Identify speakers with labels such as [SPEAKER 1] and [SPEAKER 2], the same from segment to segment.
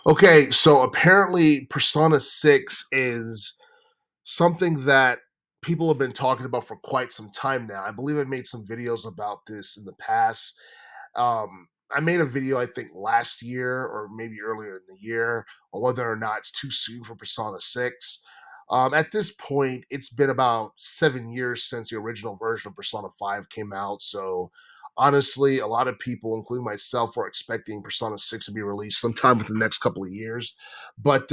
[SPEAKER 1] Okay, so apparently Persona 6 is something that people have been talking about for quite some time now. I believe I made some videos about this in the past. I made a video, I think, last year or maybe earlier in the year on whether or not it's too soon for Persona 6. At this point, it's been about 7 years since the original version of Persona 5 came out. So, honestly, a lot of people, including myself, were expecting Persona 6 to be released sometime within the next couple of years. But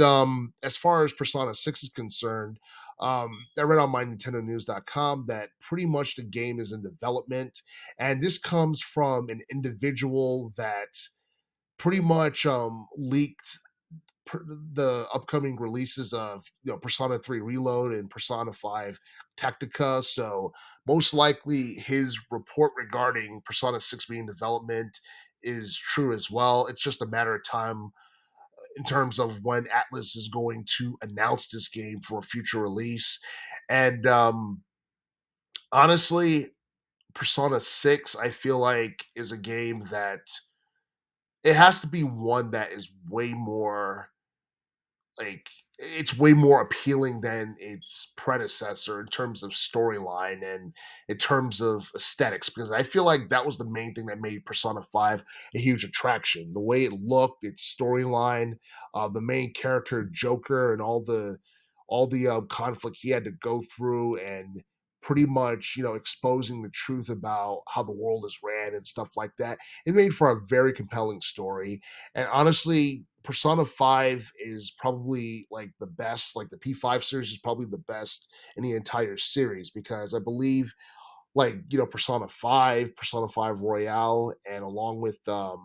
[SPEAKER 1] as far as Persona 6 is concerned, I read on my NintendoNews.com that pretty much the game is in development, and this comes from an individual that pretty much leaked the upcoming releases of Persona 3 Reload and Persona 5 Tactica. So most likely his report regarding Persona 6 being in development is true as well. It's just a matter of time in terms of when Atlus is going to announce this game for a future release. And honestly, Persona 6, I feel like, is a game that it has to be one that is way more like it's way more appealing than its predecessor in terms of storyline and in terms of aesthetics, because I feel like that was the main thing that made Persona 5 a huge attraction. The way it looked, its storyline, the main character Joker, and all the conflict he had to go through, and pretty much exposing the truth about how the world is ran and stuff like that. It made for a very compelling story, and honestly, Persona 5 is probably like the best, like the P5 series is probably the best in the entire series, because I believe Persona 5, Persona 5 Royale, and along with the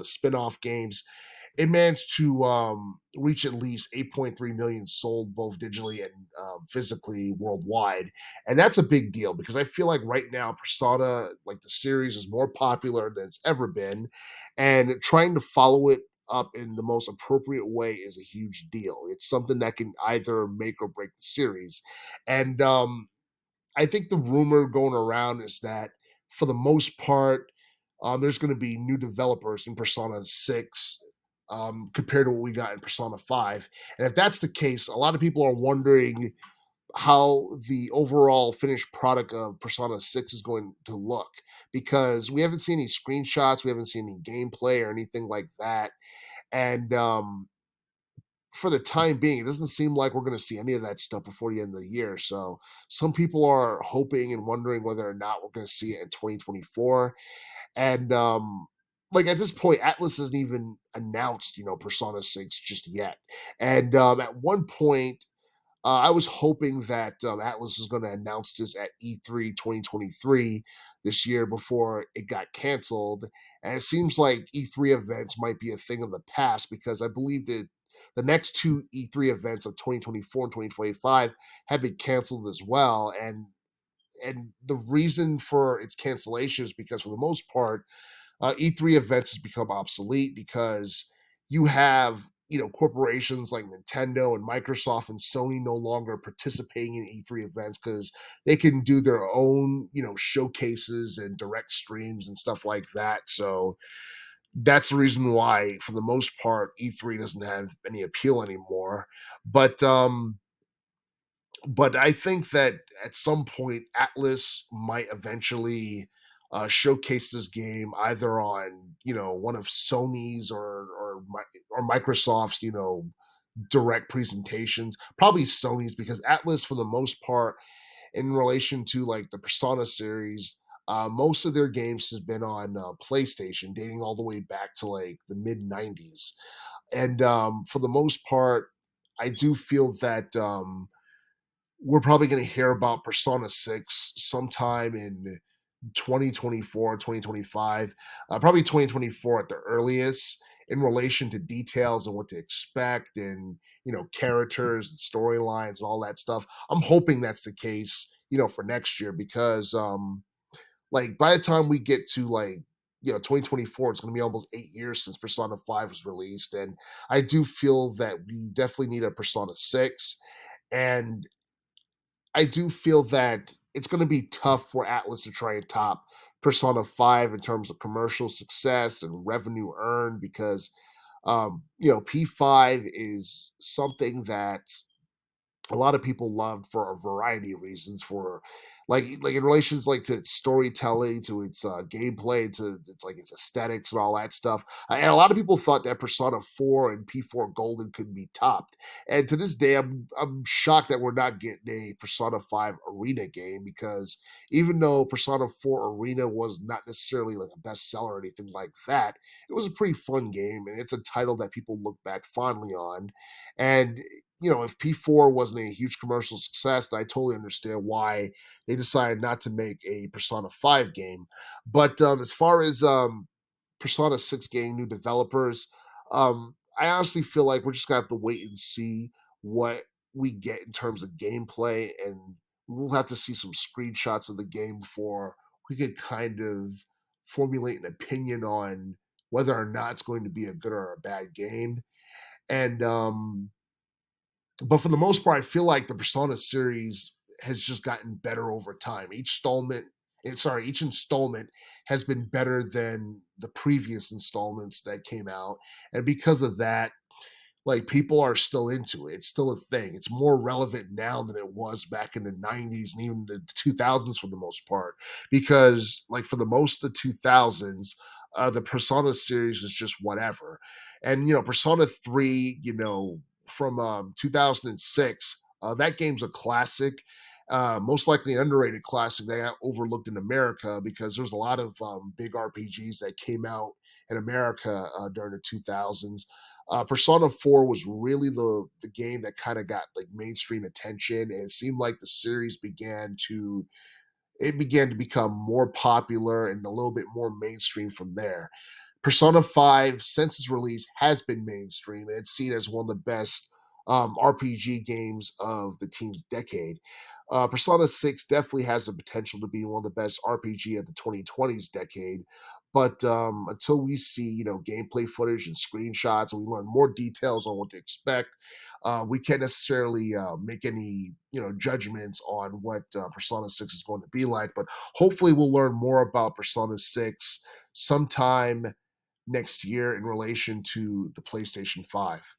[SPEAKER 1] spin-off games, it managed to reach at least 8.3 million sold both digitally and physically worldwide. And that's a big deal, because I feel like right now Persona, like the series, is more popular than it's ever been, and trying to follow it up in the most appropriate way is a huge deal. It's something that can either make or break the series. And I think the rumor going around is that for the most part, there's going to be new developers in Persona 6 compared to what we got in Persona 5. And if that's the case, a lot of people are wondering how the overall finished product of Persona 6 is going to look, because we haven't seen any screenshots, we haven't seen any gameplay or anything like that. And for the time being, it doesn't seem like we're going to see any of that stuff before the end of the year. So some people are hoping and wondering whether or not we're going to see it in 2024. And like at this point, Atlas hasn't even announced, Persona 6 just yet. And at one point, I was hoping that Atlas was going to announce this at E3 2023 this year before it got canceled. And it seems like E3 events might be a thing of the past, because I believe that the next two E3 events of 2024 and 2025 have been canceled as well. And the reason for its cancellation is because, for the most part, E3 events has become obsolete, because you have corporations like Nintendo and Microsoft and Sony no longer participating in E3 events, because they can do their own showcases and direct streams and stuff like that. So that's the reason why, for the most part, E3 doesn't have any appeal anymore. But I think that at some point, Atlas might eventually showcase this game either on one of Sony's or Microsoft's direct presentations. Probably Sony's, because Atlas, for the most part, in relation to like the Persona series, most of their games has been on PlayStation, dating all the way back to like the mid '90s, and for the most part, I do feel that. We're probably going to hear about Persona 6 sometime in 2024, 2025, probably 2024 at the earliest, in relation to details and what to expect, and characters and storylines and all that stuff. I'm hoping that's the case for next year, because like by the time we get to 2024, it's going to be almost 8 years since Persona 5 was released, and I do feel that we definitely need a Persona 6. And I do feel that it's going to be tough for Atlas to try and top Persona 5 in terms of commercial success and revenue earned, because P5 is something that a lot of people loved for a variety of reasons for like in relations like to its storytelling, to its gameplay, to its aesthetics and all that stuff. And a lot of people thought that Persona 4 and P4 Golden could be topped, and to this day I'm shocked that we're not getting a Persona 5 Arena game, because even though Persona 4 Arena was not necessarily like a bestseller or anything like that, it was a pretty fun game, and it's a title that people look back fondly on. And if P4 wasn't a huge commercial success, then I totally understand why they decided not to make a Persona 5 game. But as far as Persona 6 getting new developers, I honestly feel like we're just gonna have to wait and see what we get in terms of gameplay, and we'll have to see some screenshots of the game before we could kind of formulate an opinion on whether or not it's going to be a good or a bad game. And but for the most part, I feel like the Persona series has just gotten better over time. Each installment has been better than the previous installments that came out, and because of that, like, people are still into it. It's still a thing. It's more relevant now than it was back in the 90s and even the 2000s for the most part. Because, like, for the most of the 2000s, the Persona series was just whatever. And, Persona 3, from 2006, that game's a classic. Most likely an underrated classic that got overlooked in America because there's a lot of big RPGs that came out in America during the 2000s. Persona 4 was really the game that kind of got like mainstream attention, and it seemed like the series began to become more popular and a little bit more mainstream from there. Persona 5, since its release, has been mainstream, and it's seen as one of the best RPG games of the teens decade. Persona 6 definitely has the potential to be one of the best RPG of the 2020s decade, but until we see, gameplay footage and screenshots and we learn more details on what to expect, we can't necessarily make any, judgments on what Persona 6 is going to be like. But hopefully, we'll learn more about Persona 6 sometime next year in relation to the PlayStation 5.